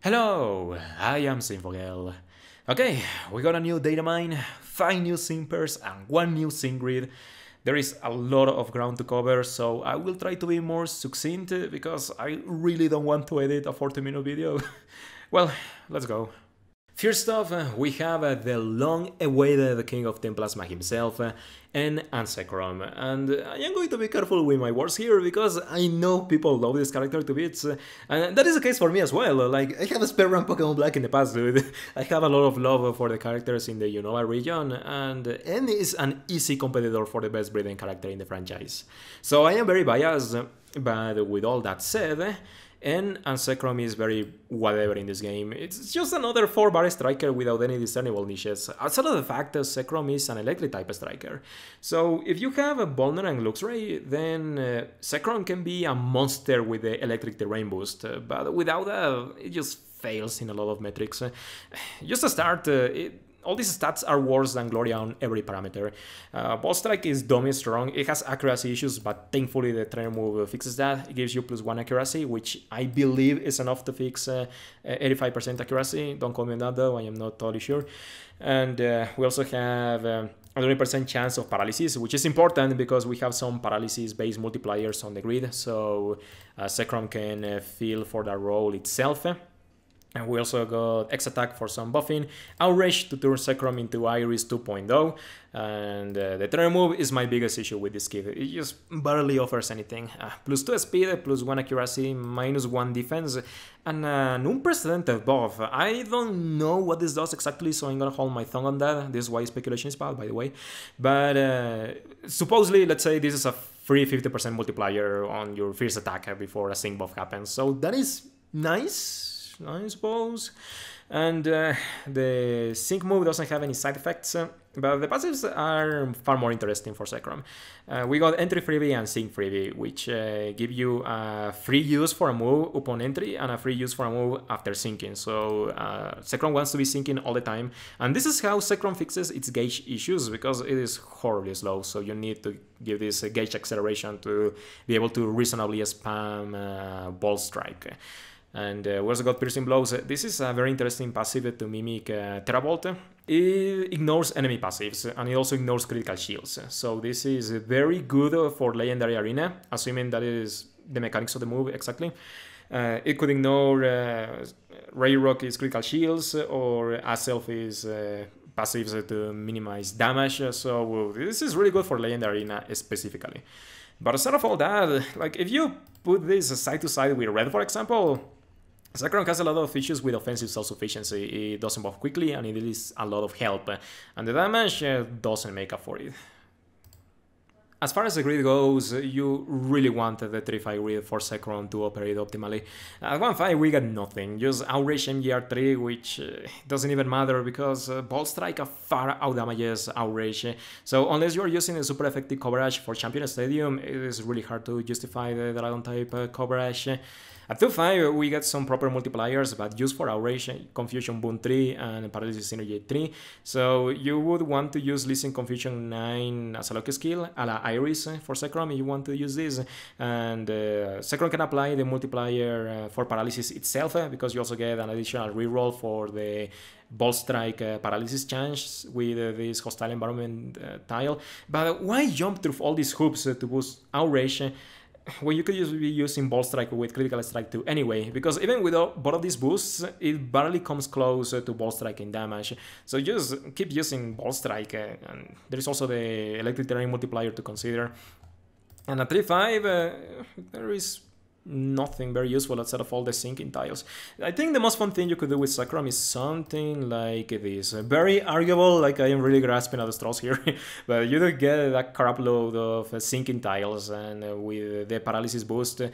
Hello, I am Zinfogel. Okay, we got a new Datamine, 5 new Simpers and 1 new Singrid. There is a lot of ground to cover, so I will try to be more succinct because I really don't want to edit a 40-minute video. Well, let's go. First off, we have the long-awaited King of Team Plasma himself, and Zekrom. And I am going to be careful with my words here, because I know people love this character to bits, and that is the case for me as well. Like, I have a spare run Pokemon Black in the past, dude. I have a lot of love for the characters in the Unova region, and N is an easy competitor for the best breeding character in the franchise. So I am very biased, but with all that said, and Zekrom is very whatever in this game. It's just another 4-bar striker without any discernible niches. Outside of the fact that Zekrom is an electric type striker. So if you have a Vulner and Luxray, then Zekrom can be a monster with the electric terrain boost, but without that, it just fails in a lot of metrics. Just to start, all these stats are worse than Gloria on every parameter. Ball Strike is dummy strong, it has accuracy issues, but thankfully the trainer move fixes that. It gives you +1 accuracy, which I believe is enough to fix 85% accuracy. Don't call me on that though, I am not totally sure. And we also have a 20% chance of paralysis, which is important because we have some paralysis-based multipliers on the grid, so Zekrom can feel for that role itself. And we also got X-Attack for some buffing, Outrage to turn Zekrom into Iris 2.0, and the trainer move is my biggest issue with this kit. It just barely offers anything. +2 speed, +1 accuracy, -1 defense, and an unprecedented buff. I don't know what this does exactly, so I'm gonna hold my tongue on that. This is why speculation is bad, by the way. But supposedly, let's say this is a free 50% multiplier on your first attack before a sync buff happens, so that is nice, I suppose. And the sync move doesn't have any side effects, but the passives are far more interesting for Zekrom. We got entry freebie and sync freebie, which give you a free use for a move upon entry and a free use for a move after syncing. So Zekrom wants to be syncing all the time, and this is how Zekrom fixes its gauge issues, because it is horribly slow, so you need to give this gauge acceleration to be able to reasonably spam Ball Strike. And we also got Piercing Blows. This is a very interesting passive to mimic Terravolt. It ignores enemy passives, and it also ignores critical shields. So this is very good for Legendary Arena, assuming that is the mechanics of the move exactly. It could ignore Ray Rock's critical shields or Aself's passives to minimize damage. So this is really good for Legendary Arena specifically. But aside of all that, like, if you put this side to side with Red, for example, Zekrom has a lot of issues with offensive self-sufficiency. It doesn't buff quickly, and it is a lot of help, and the damage doesn't make up for it. As far as the grid goes, you really want the 3-5 grid for Zekrom to operate optimally. At 1-5 we got nothing, just Outrage MGR3, which doesn't even matter because Ball Strike far outdamages Outrage. So unless you're using a super effective coverage for Champion Stadium, it is really hard to justify the Dragon type coverage. At 2-5 we get some proper multipliers, but used for Outrage, Confusion Boon 3 and Paralysis Synergy 3. So you would want to use Listen Confusion 9 as a lock skill, a la Iris for Zekrom if you want to use this. And Zekrom can apply the multiplier for Paralysis itself, because you also get an additional reroll for the Ball Strike paralysis chance with this hostile environment tile. But why jump through all these hoops to boost Outrage when you could just be using Ball Strike with Critical Strike 2 anyway? Because even with both of these boosts, it barely comes close to Ball Strike in damage. So just keep using Ball Strike, and there is also the Electric Terrain multiplier to consider. And at 3-5, there is nothing very useful outside of all the sinking tiles. I think the most fun thing you could do with Zekrom is something like this. Very arguable, like I am really grasping at the straws here, but you do get a crap load of sinking tiles, and with the paralysis boost, it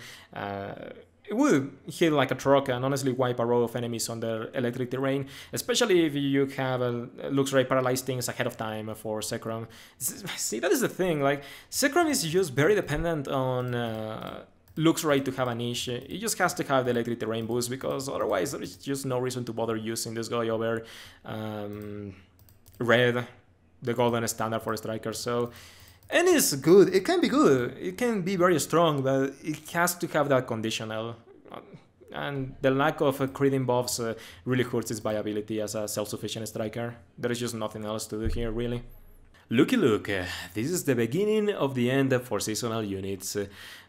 would hit like a truck and honestly wipe a row of enemies on the electric terrain, especially if you have Luxray paralyzed things ahead of time for Zekrom. See, that is the thing, like, Zekrom is just very dependent on Luxray to have a niche. It just has to have the electric terrain boost, because otherwise there is just no reason to bother using this guy over Red, the golden standard for strikers. So, and it's good, it can be good, it can be very strong, but it has to have that conditional. and the lack of crit buffs really hurts its viability as a self-sufficient striker. There is just nothing else to do here, really. Looky look, this is the beginning of the end for seasonal units.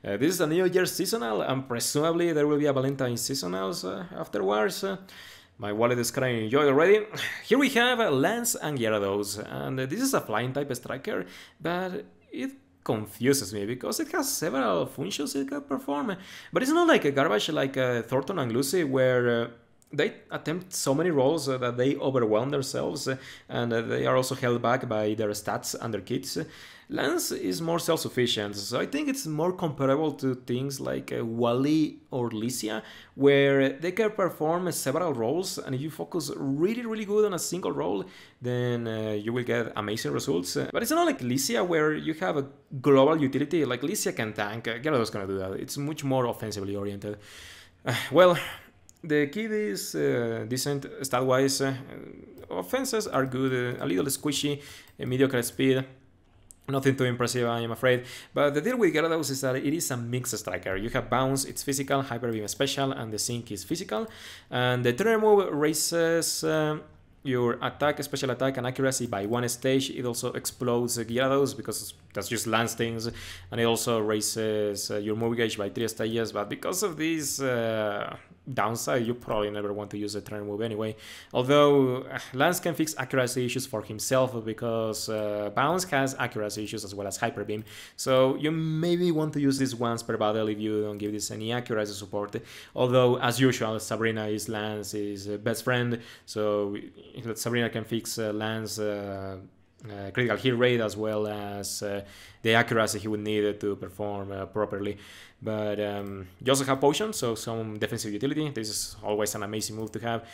This is a New Year's seasonal, and presumably there will be a Valentine's seasonals afterwards. My wallet is crying joy already. Here we have Lance and Gyarados, and this is a flying type striker, but it confuses me because it has several functions it can perform, but it's not like a garbage like Thornton and Lucy, where they attempt so many roles that they overwhelm themselves, and they are also held back by their stats and their kits. Lance is more self-sufficient, so I think it's more comparable to things like Wally or Lycia, where they can perform several roles, and if you focus really good on a single role, then you will get amazing results. But it's not like Lycia, where you have a global utility. Like Lycia can tank, Gyarados gonna do that. It's much more offensively oriented. Well, the kid is decent stat-wise. Offenses are good, a little squishy, mediocre speed. Nothing too impressive, I am afraid. But the deal with Gyarados is that it is a mixed striker. You have Bounce, it's physical, Hyper Beam is special, and the Sync is physical. And the turn move raises your attack, special attack, and accuracy by one stage. It also explodes Gyarados because that's just Lance things. And it also raises your move gauge by 3 stages. But because of this downside, you probably never want to use a turn move anyway. Although Lance can fix accuracy issues for himself because Bounce has accuracy issues as well as Hyper Beam. So you maybe want to use this once per battle if you don't give this any accuracy support. Although, as usual, Tsareena is Lance's best friend, so Tsareena can fix Lance critical hit rate as well as the accuracy he would need to perform properly. But you also have potions, so some defensive utility. This is always an amazing move to have.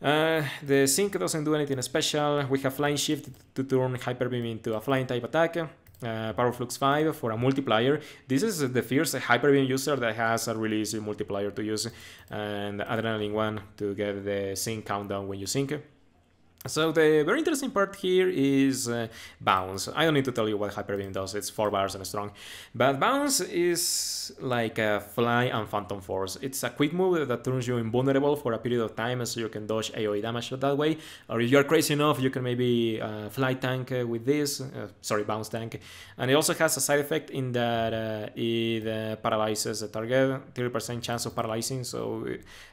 The Sync doesn't do anything special. We have Flying Shift to turn Hyper Beam into a flying type attack. Power Flux 5 for a multiplier. This is the first Hyper Beam user that has a really easy multiplier to use, and Adrenaline 1 to get the sync countdown when you sync. So the very interesting part here is Bounce. I don't need to tell you what Hyper Beam does, it's 4 bars and strong. But Bounce is like a Fly and Phantom Force. It's a quick move that turns you invulnerable for a period of time, so you can dodge AoE damage that way. Or if you're crazy enough, you can maybe Fly tank with this, Bounce tank. And it also has a side effect in that it paralyzes the target, 30% chance of paralyzing, so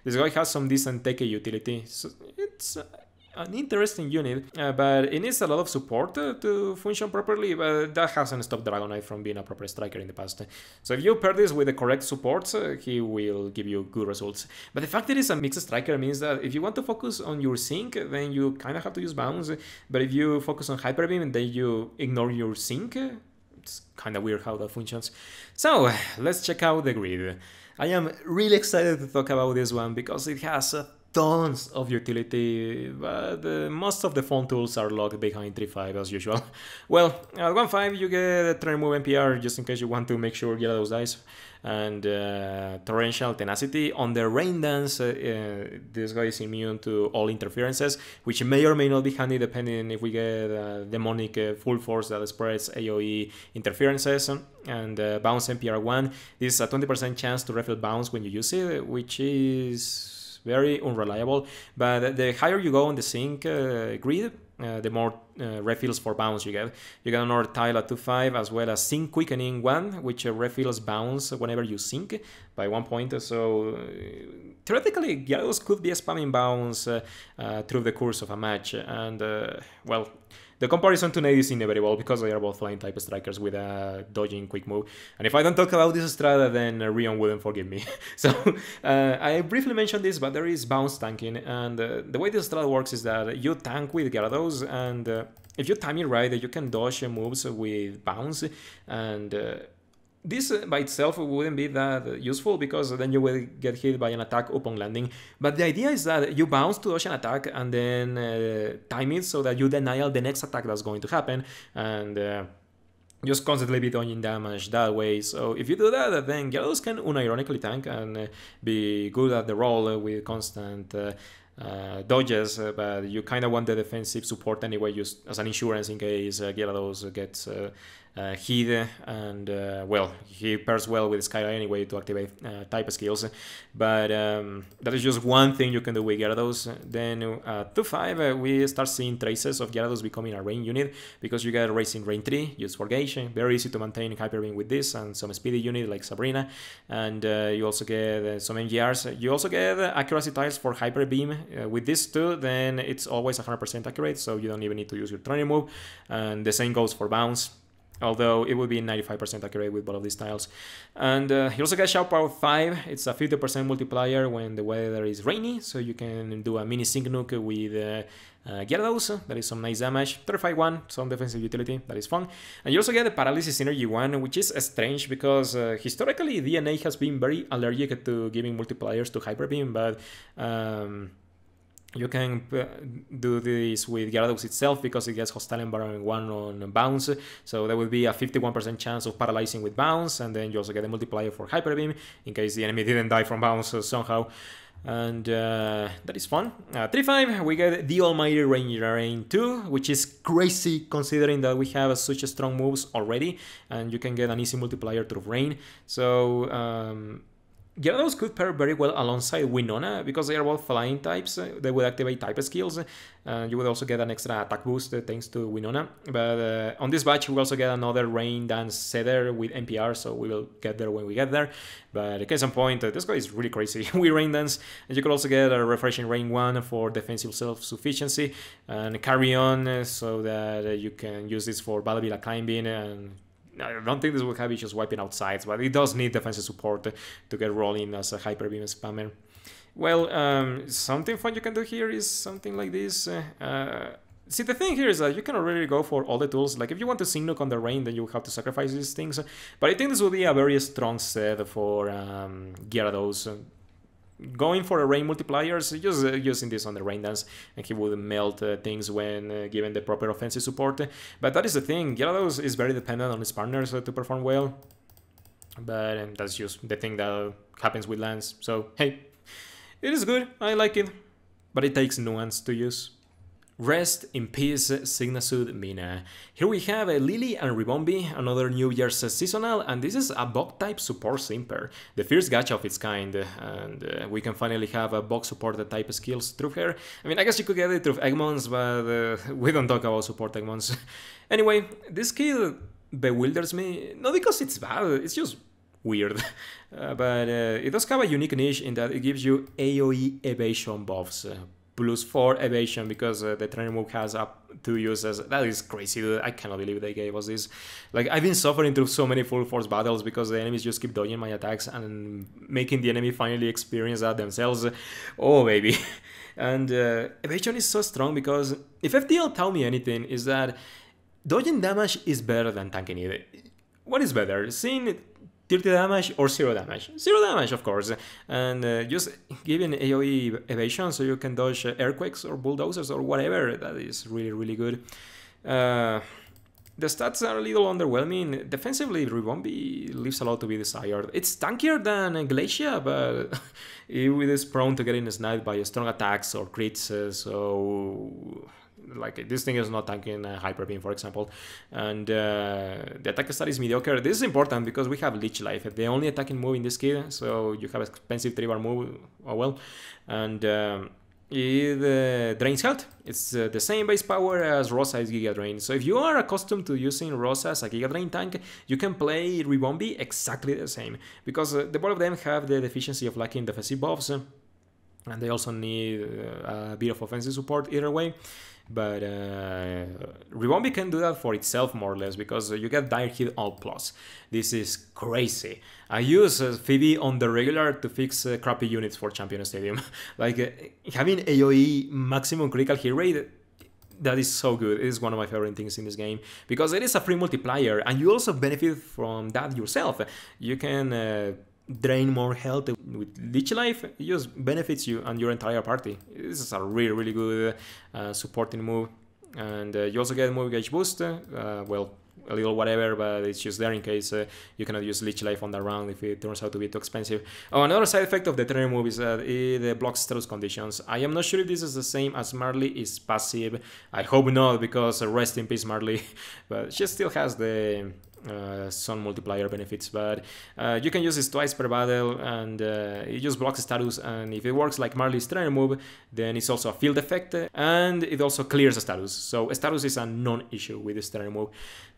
this guy has some decent take utility. So it's an interesting unit, but it needs a lot of support to function properly, but that hasn't stopped Dragonite from being a proper striker in the past. So if you pair this with the correct supports, he will give you good results. But the fact that it's a mixed striker means that if you want to focus on your Sync, then you kind of have to use Bounce, but if you focus on Hyper Beam, then you ignore your Sync. It's kind of weird how that functions. So let's check out the grid. I am really excited to talk about this one because it has tons of utility, but most of the phone tools are locked behind 3.5 as usual. Well, at 1.5 you get Turn Move NPR just in case you want to make sure Gyarados dies, and Torrential Tenacity. On the Rain Dance, this guy is immune to all interferences, which may or may not be handy depending if we get Demonic Full Force that spreads AoE interferences. And Bounce NPR 1, this is a 20% chance to refill Bounce when you use it, which is very unreliable, but the higher you go on the Sync grid, the more refills for Bounce you get. You get another tile at 2.5 as well as Sync Quickening 1, which refills Bounce whenever you sync by 1 point. So theoretically, Gyarados could be spamming Bounce through the course of a match, and well, the comparison to Nate is inevitable because they are both flying type strikers with a dodging quick move. And if I don't talk about this strata, then Rion wouldn't forgive me. So I briefly mentioned this, but there is Bounce tanking. And the way this strata works is that you tank with Gyarados, and if you time it right, you can dodge moves with Bounce. And this by itself wouldn't be that useful because then you will get hit by an attack upon landing. But the idea is that you bounce to dodge an attack and then time it so that you denial the next attack that's going to happen, and just constantly be dodging damage that way. So if you do that, then Gyarados can unironically tank and be good at the role with constant dodges, but you kind of want the defensive support anyway, just as an insurance in case Gyarados gets Heat, and well, he pairs well with Skyline anyway to activate type skills, but that is just one thing you can do with Gyarados. Then 2-5, we start seeing traces of Gyarados becoming a rain unit, because you get Racing Rain 3, used for Gauge, very easy to maintain Hyper Beam with this, and some speedy unit like Sabrina, and you also get some MGRs. You also get accuracy tiles for Hyper Beam with this too, then it's always 100% accurate, so you don't even need to use your training move, and the same goes for Bounce, although it would be 95% accurate with both of these tiles. And he also gets Shout Power 5, it's a 50% multiplier when the weather is rainy, so you can do a mini Sync Nuke with Gyarados, that is some nice damage, 35-1, some defensive utility, that is fun. And you also get the Paralysis Synergy 1, which is strange because historically DNA has been very allergic to giving multipliers to Hyper Beam, but you can do this with Gyarados itself because it gets Hostile Environment 1 on Bounce, so there will be a 51% chance of paralyzing with Bounce, and then you also get a multiplier for Hyper Beam in case the enemy didn't die from Bounce somehow, and that is fun. 3-5, we get the Almighty Rain 2, which is crazy considering that we have such strong moves already, and you can get an easy multiplier through Rain, so Gyarados could pair very well alongside Winona because they are both flying types. They would activate type skills. You would also get an extra attack boost thanks to Winona. But on this batch, we also get another Rain Dance Setter with NPR, so we will get there when we get there. But case in point, this guy is really crazy. We Rain Dance, and you could also get a Refreshing Rain 1 for defensive self-sufficiency and Carry On so that you can use this for Battle Villa climbing, and I don't think this will have issues wiping out sides, but it does need defensive support to get rolling as a Hyper Beam spammer. Well, something fun you can do here is something like this. See, the thing here is that you cannot really go for all the tools. Like, if you want to Sync Nuke on the Rain, then you have to sacrifice these things. But I think this will be a very strong set for Gyarados. Going for a Rain multipliers, just using this on the Rain Dance, and he would melt things when given the proper offensive support. But that is the thing, Gyarados is very dependent on his partners to perform well. But that's just the thing that happens with Lance. So, hey, it is good, I like it, but it takes nuance to use. Rest in peace, Signasud Mina. Here we have Lillie and Ribombee, another New Year's seasonal, and this is a bug-type support Simper, the first gacha of its kind, and we can finally have a bug support type skills through her. I mean, I guess you could get it through Eggmons, but we don't talk about support Eggmons. Anyway, this skill bewilders me, not because it's bad, it's just weird, but it does have a unique niche in that it gives you AoE evasion buffs. +4 evasion because the training move has up 2 uses. That is crazy, dude. I cannot believe they gave us this. Like, I've been suffering through so many full force battles because the enemies just keep dodging my attacks and making the enemy finally experience that themselves. Oh, baby. And evasion is so strong because if FTL tell me anything, is that dodging damage is better than tanking it. What is better? Seeing 30 damage or 0 damage? 0 damage, of course, and just giving AoE evasion so you can dodge earthquakes or bulldozers or whatever, that is really, really good. The stats are a little underwhelming. Defensively, Ribombee leaves a lot to be desired. It's tankier than Glacia, but it is prone to getting sniped by strong attacks or crits, so like, this thing is not tanking Hyper Beam, for example, and the attack stat is mediocre. This is important because we have Leech Life, the only attacking move in this kit, so you have expensive 3-bar move, oh well, and it drains health. It's the same base power as Rosa's Giga Drain, so if you are accustomed to using Rosa as a Giga Drain tank, you can play Ribombee exactly the same, because the both of them have the deficiency of lacking defensive buffs, and they also need a bit of offensive support either way. But Ribombee can do that for itself more or less because you get Dire Hit All Plus. This is crazy. I use Phoebe on the regular to fix crappy units for Champion Stadium. Like having AoE maximum critical hit rate, that is so good. It is one of my favorite things in this game because it is a free multiplier and you also benefit from that yourself. You can drain more health with Leech Life. It just benefits you and your entire party. This is a really, really good supporting move. And you also get move gauge boost. Well, a little whatever, but it's just there in case you cannot use Leech Life on the round if it turns out to be too expensive. Oh, another side effect of the trainer move is that it blocks status conditions. I am not sure if this is the same as Marley is passive. I hope not, because rest in peace Marley, but she still has the Sun multiplier benefits, but you can use this twice per battle, and it just blocks status, and if it works like Marley's trainer move, then it's also a field effect, and it also clears a status, so status is a non-issue with this trainer move.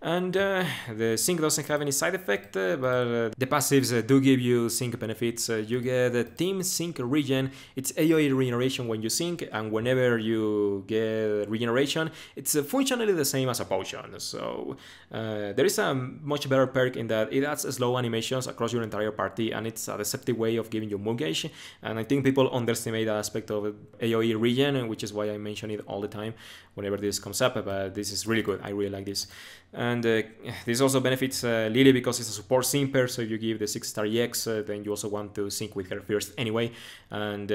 And the sync doesn't have any side effect, but the passives do give you sync benefits. You get team sync regen, it's AoE regeneration when you sync, and whenever you get regeneration, it's functionally the same as a potion. So there is a much better perk in that it adds slow animations across your entire party, and it's a deceptive way of giving you move gauge. And I think people underestimate that aspect of AoE regen, which is why I mention it all the time whenever this comes up, but this is really good. I really like this. And this also benefits Lillie because it's a support simper, so if you give the 6-star EX, then you also want to sync with her first anyway. And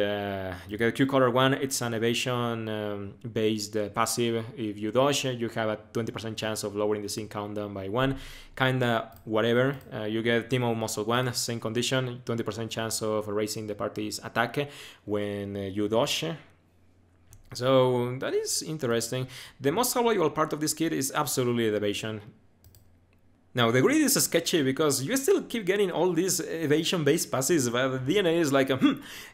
you get Q color 1, it's an evasion based passive. If you dodge, you have a 20% chance of lowering the sync countdown by 1. Kinda whatever. You get Team of Muscle 1, same condition, 20% chance of raising the party's attack when you dodge. So that is interesting. The most valuable part of this kit is absolutely the evasion. Now the grid is sketchy because you still keep getting all these evasion-based passes, but the DNA is like,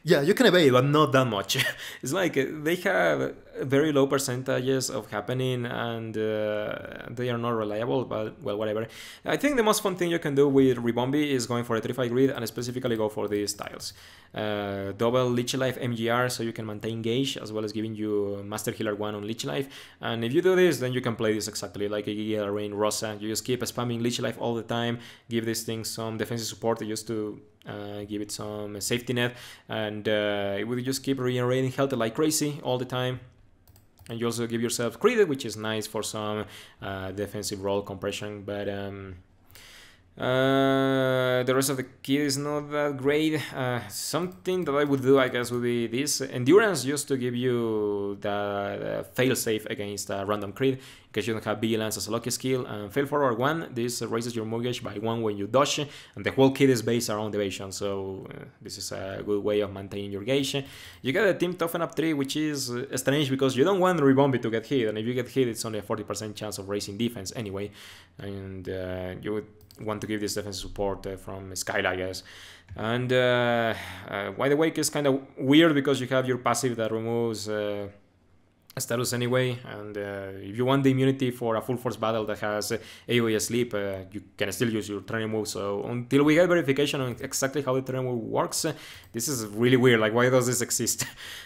yeah, you can evade, but not that much. It's like they have very low percentages of happening, and they are not reliable, but well, whatever. I think the most fun thing you can do with Ribombee is going for a 3-5 grid and specifically go for these styles. Double Leech Life MGR, so you can maintain gauge as well as giving you Master Healer 1 on Leech Life. And if you do this, then you can play this exactly like a Giga Rain Rosa. You just keep spamming Leech Life all the time, give this thing some defensive support just to give it some safety net, and it will just keep regenerating health like crazy all the time. And you also give yourself credit, which is nice for some defensive roll compression, but the rest of the kit is not that great. Something that I would do, I guess, would be this endurance, just to give you the fail-safe against a random crit, because you don't have vigilance as a lucky skill. And fail forward 1, this raises your move gauge by 1 when you dodge, and the whole kit is based around evasion, so this is a good way of maintaining your gauge. You get a Team Toughen Up 3, which is strange because you don't want Ribombee to get hit, and if you get hit, it's only a 40% chance of raising defense anyway, and you would want to give this defensive support from Skyla, I guess. And Wide Awake is kind of weird because you have your passive that removes status anyway, and if you want the immunity for a full force battle that has AoE sleep, you can still use your training move. So until we get verification on exactly how the training move works, this is really weird. Like, why does this exist?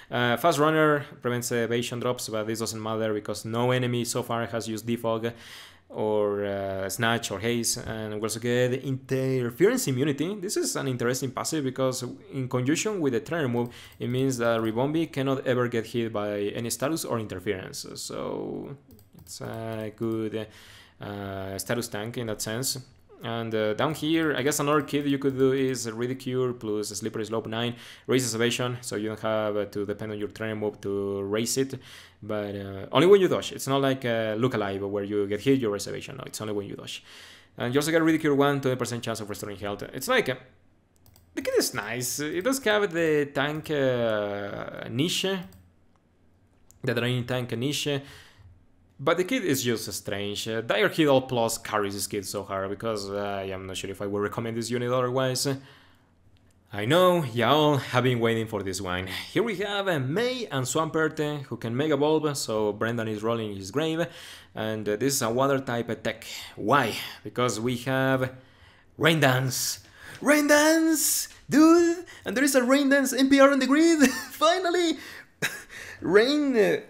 Fast Runner prevents evasion drops, but this doesn't matter because no enemy so far has used Defog or Snatch or Haze. And we also get Interference Immunity. This is an interesting passive because in conjunction with the trainer move, it means that Ribombee cannot ever get hit by any status or interference. So it's a good status tank in that sense. And down here, I guess another kit you could do is Ridicule plus Slippery Slope 9, raises evasion, so you don't have to depend on your trainer move to raise it, but only when you dodge. It's not like Look Alive where you get hit, you raise evasion. No, it's only when you dodge. And you also get Ridicule 1, 20% chance of restoring health. It's like, the kit is nice. It does have the tank niche, the draining tank niche. But the kit is just strange. Dire Kid All Plus carries this kit so hard because I am not sure if I would recommend this unit otherwise. I know, y'all have been waiting for this one. Here we have May and Swampert, who can Mega Evolve, so Brendan is rolling his grave. And this is a water type tech. Why? Because we have Rain Dance. Rain Dance! Dude! And there is a Rain Dance NPR on the grid! Finally! Rain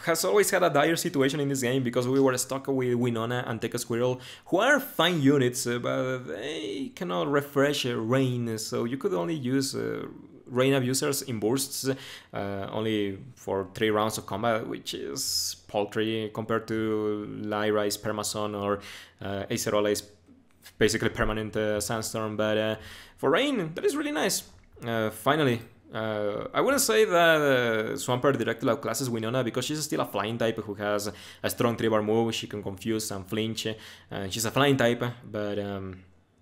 has always had a dire situation in this game because we were stuck with Winona and Take a Squirrel, who are fine units, but they cannot refresh Rain, so you could only use Rain abusers in bursts, only for 3 rounds of combat, which is paltry compared to Lyra's Permason or Acerola's basically permanent Sandstorm, but for Rain, that is really nice. Finally, I wouldn't say that Swampert directly outclasses Winona because she's still a flying type who has a strong 3-bar move. She can confuse and flinch. She's a flying type, but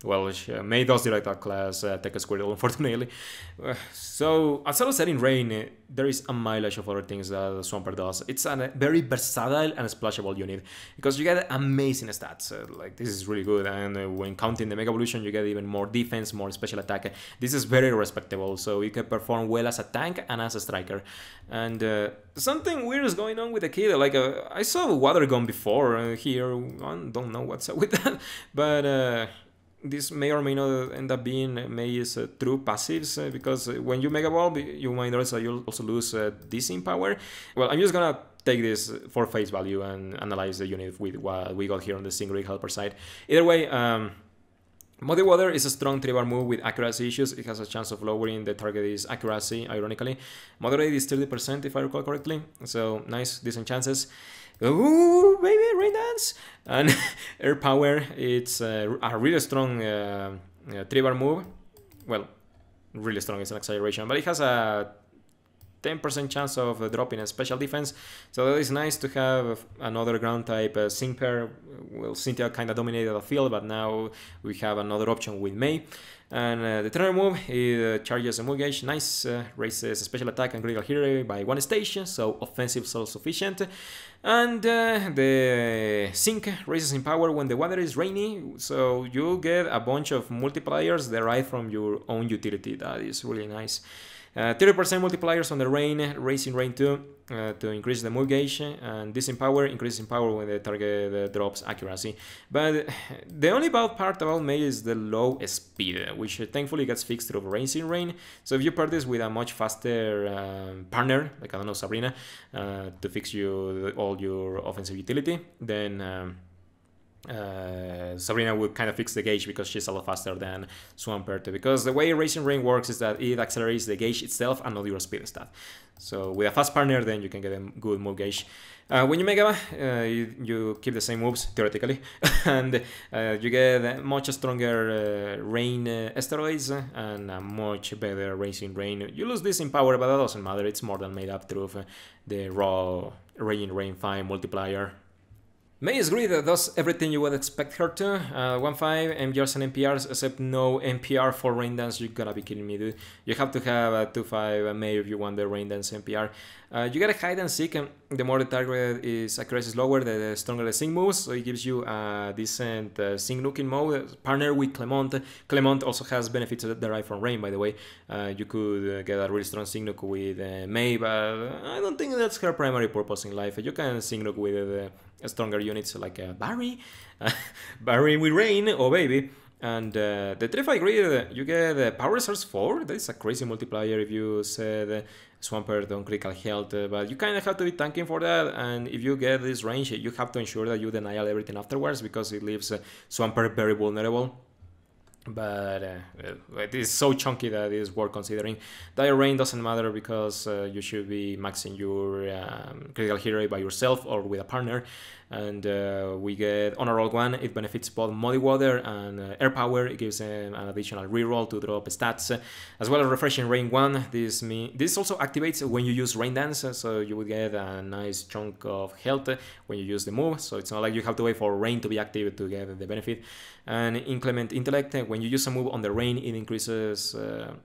well, May does direct outclass Tech Squirtle, unfortunately. So, outside of setting Rain, there is a mileage of other things that Swampert does. It's a very versatile and splashable unit because you get amazing stats. Like, this is really good, and when counting the Mega Evolution, you get even more defense, more special attack. This is very respectable, so you can perform well as a tank and as a striker. And something weird is going on with the kid. Like, I saw Water Gun before here. I don't know what's up with that, but this may or may not end up being May's true passives because when you Mega Evolve, you might notice that you'll also lose Dissing Power. Well, I'm just gonna take this for face value and analyze the unit with what we got here on the Singrid helper side. Either way, Muddy Water is a strong 3-bar move with accuracy issues. It has a chance of lowering the target's accuracy, ironically. Moderate is 30% if I recall correctly, so nice, decent chances. Ooh, baby, Rain Dance! And Air Power, it's a really strong 3-bar move. Well, really strong is an exaggeration, but it has a 10% chance of dropping a special defense, so that is nice to have another ground type sync pair. Well, Cynthia kind of dominated the field, but now we have another option with May. And the trainer move, it charges a move gauge, nice, raises special attack and critical hero by 1 stage, so offensive self-sufficient. And the Sync raises in power when the weather is rainy, so you get a bunch of multipliers derived from your own utility. That is really nice. 30% multipliers on the Rain, raising Rain 2 to increase the move gauge, and this in power increases in power when the target drops accuracy. But the only bad part about May is the low speed, which thankfully gets fixed through Raising Rain. So if you pair this with a much faster partner, like I don't know, Sabrina, to fix you all your offensive utility, then Sabrina would kind of fix the gauge because she's a lot faster than Swampert, because the way Racing Rain works is that it accelerates the gauge itself and not your speed stat. So with a fast partner, then you can get a good move gauge. When you Mega, you keep the same moves, theoretically, and you get much stronger Rain Asteroids and a much better Racing Rain. You lose this in power, but that doesn't matter, it's more than made up through the raw Rain 5 multiplier. May is great, does everything you would expect her to. 1-5, MPRs and NPRs, except no NPR for Rain Dance. You gotta be kidding me, dude. You have to have a 2-5 May if you want the Rain Dance NPR. You gotta hide and seek, and the more the target is accuracy is lower, the stronger the sync moves, so it gives you a decent sync looking mode. Partner with Clement. Clement also has benefits derived from Rain, by the way. You could get a really strong sync look with May, but I don't think that's her primary purpose in life. You can sync look with stronger units like Barry, Barry with Rain, oh baby. And the 3-5 grid, you get Power Source 4, that is a crazy multiplier if you said Swampert on critical health, but you kind of have to be tanking for that, and if you get this range, you have to ensure that you deny everything afterwards, because it leaves Swampert very vulnerable. But it is so chunky that it is worth considering. Dire Rain doesn't matter because you should be maxing your critical hero by yourself or with a partner. And we get Honor Roll 1, it benefits both Muddy Water and Air Power. It gives an additional reroll to drop stats, as well as Refreshing Rain 1. This also activates when you use Rain Dance, so you would get a nice chunk of health when you use the move, so it's not like you have to wait for Rain to be active to get the benefit. And Inclement Intellect, when you use a move on the Rain, it increases,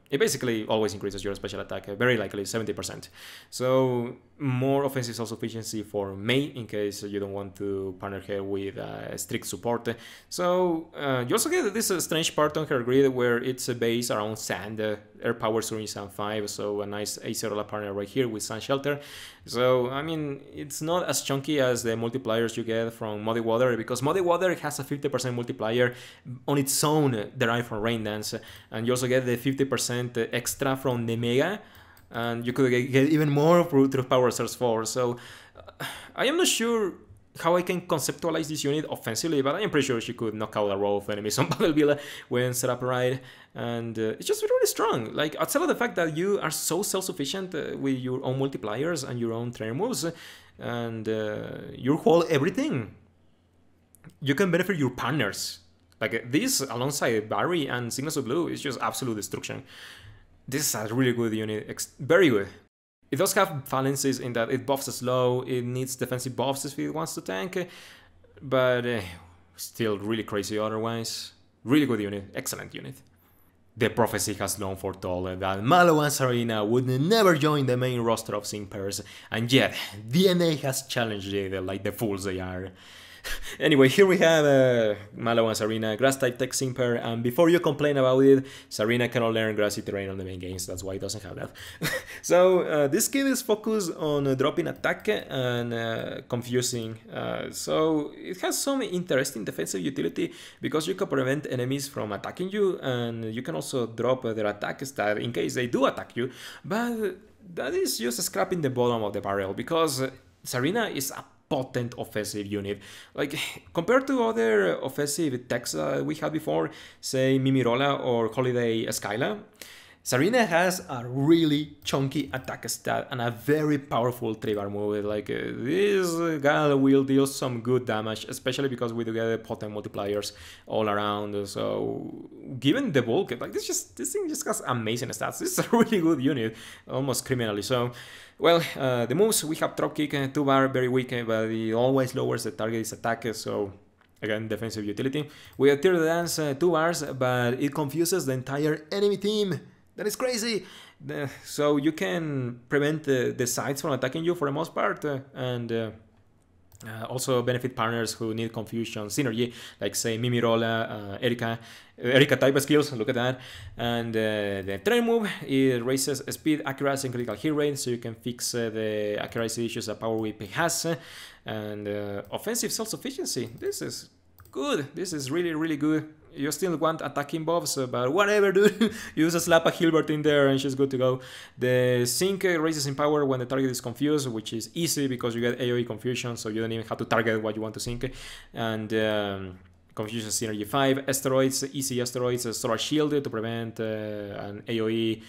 it basically always increases your special attack, very likely 70%. So more offensive self-sufficiency for May in case you don't want to partner her with strict support. So you also get this strange part on her grid where it's based around Sand, Air Power Surge Sand 5, so a nice Acerola partner right here with Sand Shelter. So I mean, it's not as chunky as the multipliers you get from Muddy Water, because Muddy Water has a 50% multiplier on its own derived from Rain Dance, and you also get the 50% extra from the Mega, and you could get even more through Power Source 4. So I am not sure how I can conceptualize this unit offensively, but I am pretty sure she could knock out a row of enemies on Battleville when set up right, and it's just really strong. Like, outside of the fact that you are so self-sufficient with your own multipliers and your own trainer moves, and your whole everything, you can benefit your partners. Like, this alongside Barry and Signals of Blue is just absolute destruction. This is a really good unit, very good. It does have fallacies in that it buffs slow, it needs defensive buffs if it wants to tank, but still really crazy otherwise. Really good unit, excellent unit. The prophecy has long foretold that Mallow Tsareena would never join the main roster of Simpers, and yet DNA has challenged it like the fools they are. Anyway, here we have Mallow Tsareena, Grass-type Tech Simper, and before you complain about it, Tsareena cannot learn Grassy Terrain on the main games, that's why it doesn't have that. So, this kid is focused on dropping attack and confusing, so it has some interesting defensive utility, because you can prevent enemies from attacking you, and you can also drop their attack stat in case they do attack you, but that is just scraping the bottom of the barrel, because Tsareena is a potent offensive unit. Like, compared to other offensive techs we had before, say Mimirola or Holiday Skyla, Tsareena has a really chunky attack stat and a very powerful 3-bar move. Like, this guy will deal some good damage, especially because we do get potent multipliers all around. So, given the bulk, like, this thing just has amazing stats. This is a really good unit, almost criminally so. Well, the moves, we have Drop Kick, 2-bar, very weak, but it always lowers the target's attack, so again, defensive utility. We have Tear the Dance, 2 bars, but it confuses the entire enemy team. That is crazy! So you can prevent the sides from attacking you for the most part, and also benefit partners who need confusion synergy, like say Mimirola, Erika type of skills, look at that. And the train move, it raises speed, accuracy, and critical hit rate, so you can fix the accuracy issues that Power Whip has. And offensive self-sufficiency, this is good, this is really good. You still want attacking buffs, but whatever, dude. You just slap a Hilbert in there and she's good to go. The Sync raises in power when the target is confused, which is easy because you get AoE confusion, so you don't even have to target what you want to sync. And Confusion Synergy 5, Asteroids, easy Asteroids, Solar Shield to prevent an AoE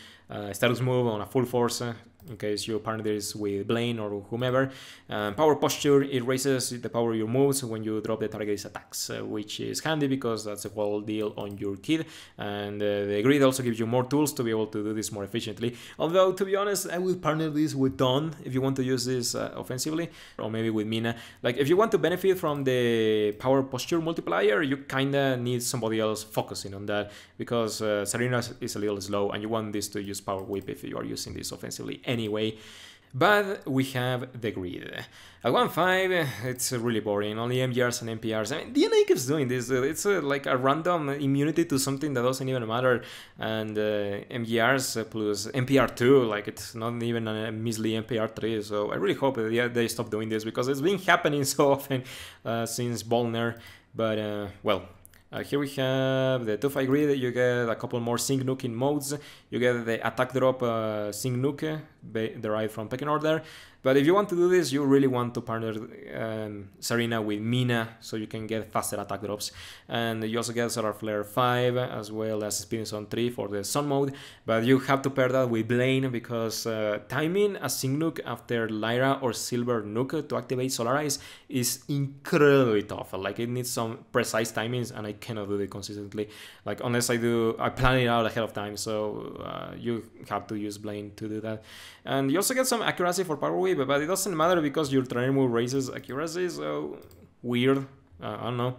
status move on a full force. In case your partner is with Blaine or whomever. Power Posture, it raises the power of your moves when you drop the target's attacks, which is handy because that's a whole deal on your kid. And the Grid also gives you more tools to be able to do this more efficiently. Although, to be honest, I will partner this with Dawn if you want to use this offensively, or maybe with Mina. Like, if you want to benefit from the Power Posture multiplier, you kinda need somebody else focusing on that, because Tsareena is a little slow, and you want this to use Power Whip if you are using this offensively anyway. But we have the Grid. At 1-5, it's really boring, only MGRs and MPRs. I mean, DNA keeps doing this, it's like a random immunity to something that doesn't even matter, and MGRs plus MPR2, like it's not even a measly MPR3, so I really hope that they stop doing this, because it's been happening so often since Volner, but well. Here we have the 2-5 Grid, you get a couple more Sync Nuking modes, you get the attack drop Sync Nuke derived from Pecking Order, but if you want to do this, you really want to partner Tsareena with Mina, so you can get faster attack drops, and you also get Solar Flare 5, as well as Spinning Zone 3 for the Sun mode, but you have to pair that with Blaine, because timing a Sync Nuke after Lyra or Silver Nuke to activate Solarize is incredibly tough, like it needs some precise timings, and I cannot do it consistently, like unless I plan it out ahead of time, so you have to use Blaine to do that. And you also get some accuracy for Power Whip, but it doesn't matter because your trainer move raises accuracy, so weird, I don't know.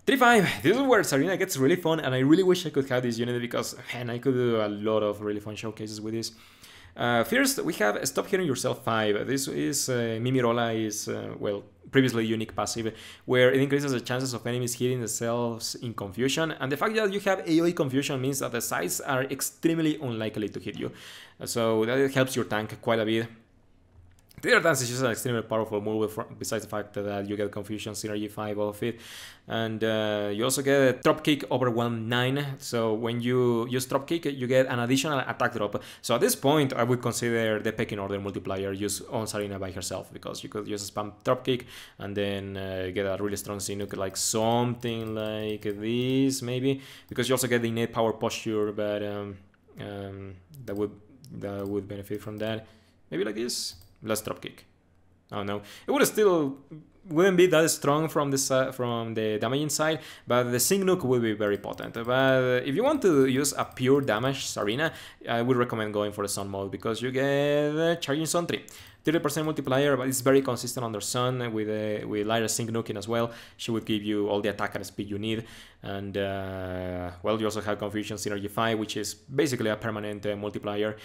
3-5, this is where Tsareena gets really fun, and I really wish I could have this unit, because man, I could do a lot of really fun showcases with this. First, we have Stop Hitting Yourself 5. This is Mimirola is, well, previously unique passive, where it increases the chances of enemies hitting themselves in confusion, and the fact that you have AoE confusion means that the sides are extremely unlikely to hit you, so that helps your tank quite a bit. Tear Dance is just an extremely powerful move, besides the fact that you get Confusion Synergy 5 off it. And you also get Drop Kick Overwhelm 9, so when you use Drop Kick, you get an additional attack drop. So at this point, I would consider the Pecking Order multiplier used on Tsareena by herself, because you could just spam Drop Kick and then get a really strong Sinuk, like something like this, maybe. Because you also get the innate Power Posture, but that would benefit from that. Maybe like this. Let's Drop Kick. Oh no, it would still wouldn't be that strong from the damaging side, but the Sync Nuke will be very potent. But if you want to use a pure damage Tsareena, I would recommend going for the Sun mode because you get Charging Sun 3. 30% multiplier, but it's very consistent under Sun with Lyra Sync Nuking as well. She would give you all the attack and speed you need. And, well, you also have Confusion Synergy 5, which is basically a permanent multiplier.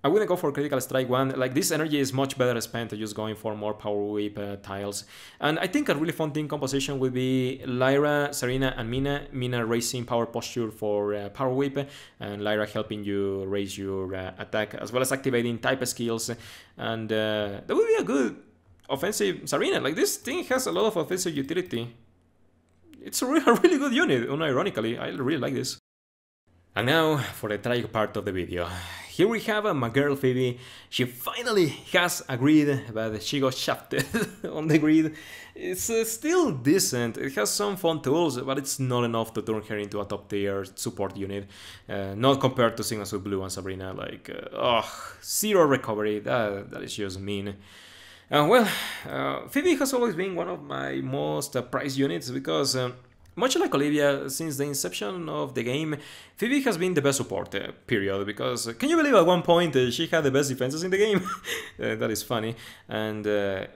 I wouldn't go for Critical Strike 1, like this energy is much better spent just going for more Power Whip tiles. And I think a really fun team composition would be Lyra, Tsareena and Mina. Mina raising Power Posture for Power Whip, and Lyra helping you raise your attack, as well as activating type skills. And that would be a good offensive Tsareena. Like this thing has a lot of offensive utility. It's a really good unit, unironically. I really like this. And now for the tragic part of the video. Here we have my girl Phoebe. She finally has a grid, but she got shafted on the grid. It's still decent, it has some fun tools, but it's not enough to turn her into a top tier support unit. Not compared to Signal Suit Blue and Sabrina, like, zero recovery, that is just mean. Well, Phoebe has always been one of my most prized units because much like Olivia, since the inception of the game, Phoebe has been the best support, period, because can you believe at one point she had the best defenses in the game? That is funny. And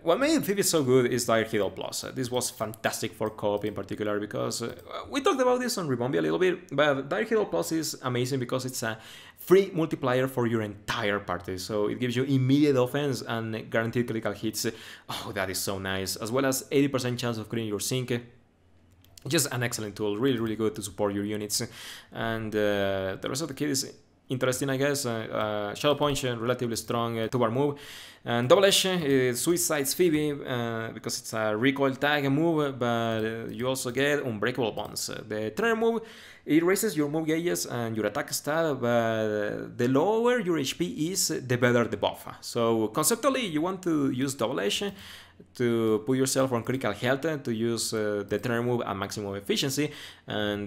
what made Phoebe so good is Dire Hidden Plus. This was fantastic for co-op in particular because we talked about this on Ribombee a little bit, but Dire Hidden Plus is amazing because it's a free multiplier for your entire party, so it gives you immediate offense and guaranteed critical hits. Oh, that is so nice, as well as 80% chance of clearing your sync. Just an excellent tool, really good to support your units. And the rest of the kit is interesting, I guess. Shadow Punch, relatively strong 2-bar move. And Double Edge suicides Phoebe because it's a recoil tag move, but you also get Unbreakable Bonds. The trainer move, it raises your move gauges and your attack stat, but the lower your HP is, the better the buff. So conceptually, you want to use Double Edge to put yourself on critical health, to use the trainer move at maximum efficiency. And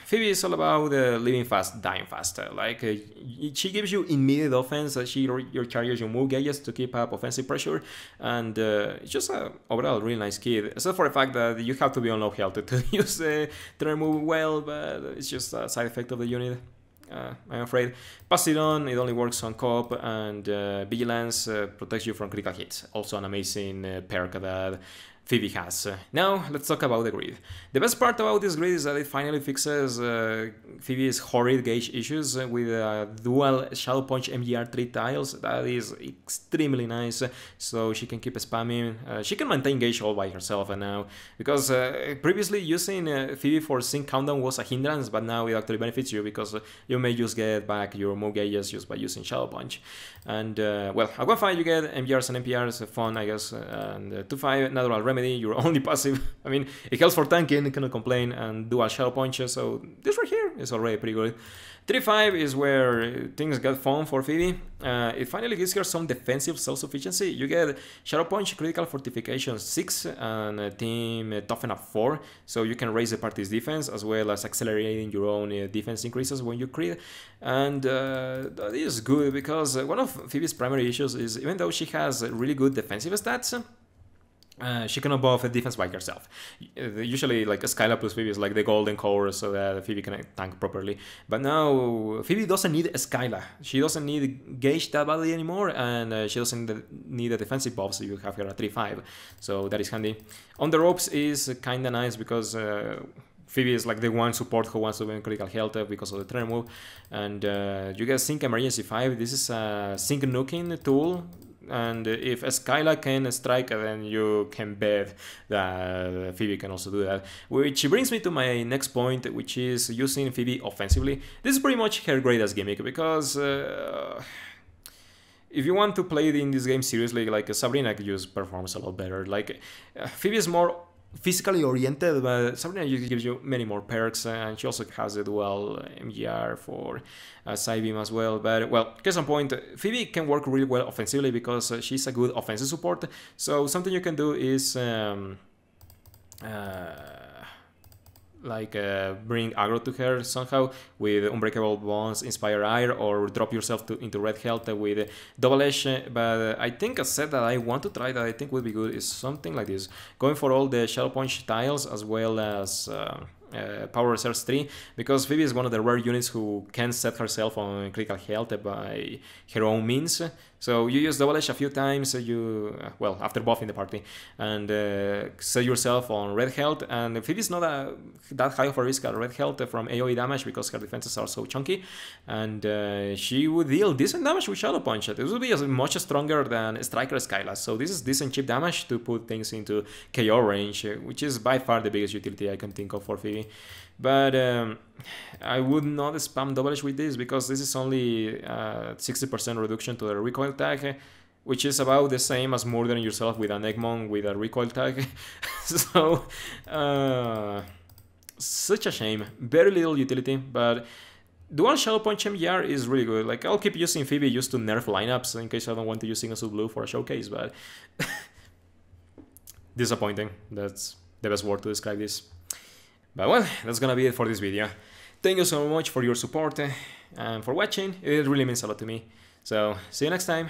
Phoebe is all about living fast, dying fast. Like she gives you immediate offense, she recharges your move gauges to keep up offensive pressure, and it's just a overall really nice kit, except for the fact that you have to be on low health to use the trainer move well, but it's just a side effect of the unit. I'm afraid. Pass it on, it only works on co-op, and Vigilance protects you from critical hits. Also an amazing perk that Phoebe has. Now, let's talk about the grid. The best part about this grid is that it finally fixes Phoebe's horrid gauge issues with dual Shadow Punch MGR3 tiles. That is extremely nice, so she can keep spamming. She can maintain gauge all by herself now, because previously using Phoebe for sync countdown was a hindrance, but now it actually benefits you because you may just get back your move gauges just by using Shadow Punch. And well, at 1-5 you get MGRs and MPRs, fun I guess, and 2-5 Natural Remedy, your only passive. I mean, it helps for tanking, cannot complain, and dual Shadow Punches, so this right here is already pretty good. 3-5 is where things get fun for Phoebe. It finally gives her some defensive self-sufficiency. You get Shadow Punch, Critical Fortification 6, and Team Toughen Up 4, so you can raise the party's defense, as well as accelerating your own defense increases when you crit. And that is good, because one of Phoebe's primary issues is, even though she has really good defensive stats, she cannot buff a defense by herself. Usually, like Skyla plus Phoebe is like the golden core, so that Phoebe can tank properly. But now Phoebe doesn't need Skyla. She doesn't need gauge that badly anymore, and she doesn't need a defensive buff, so you have her at 3-5. So that is handy. On the ropes is kinda nice because Phoebe is like the one support who wants to win critical health because of the trainer move. And you get Sync Emergency 5. This is a sync nuking tool. And if Skyla can strike, then you can bet that Phoebe can also do that. Which brings me to my next point, which is using Phoebe offensively. This is pretty much her greatest gimmick, because if you want to play in this game seriously, like Sabrina just performs a lot better. Like Phoebe is more physically oriented, but Sabrina gives you many more perks, and she also has a dual MGR for side beam as well. But well, case in point, Phoebe can work really well offensively because she's a good offensive support. So something you can do is like bring aggro to her somehow with Unbreakable Bonds, Inspire Ire, or drop yourself into red health with Double Edge. But I think a set that I want to try that I think would be good is something like this, going for all the Shadow Punch tiles as well as Power Reserves 3, because Phoebe is one of the rare units who can set herself on critical health by her own means. So you use Double Edge a few times, well, after buffing the party, and set yourself on red health. And Phoebe's not that high of a risk at red health from AoE damage because her defenses are so chunky, and she would deal decent damage with Shadow Punch. This would be much stronger than Striker Skylash, so this is decent cheap damage to put things into KO range, which is by far the biggest utility I can think of for Phoebe. But I would not spam Double Edge with this, because this is only 60% reduction to the recoil tag, which is about the same as murdering yourself with an Eggmon with a recoil tag. So, such a shame. Very little utility, but Dual Shadow Punch MGR is really good. Like, I'll keep using Phoebe just to nerf lineups in case I don't want to use Single Blue for a showcase, but disappointing. That's the best word to describe this. But well, that's gonna be it for this video. Thank you so much for your support and for watching. It really means a lot to me. So, see you next time.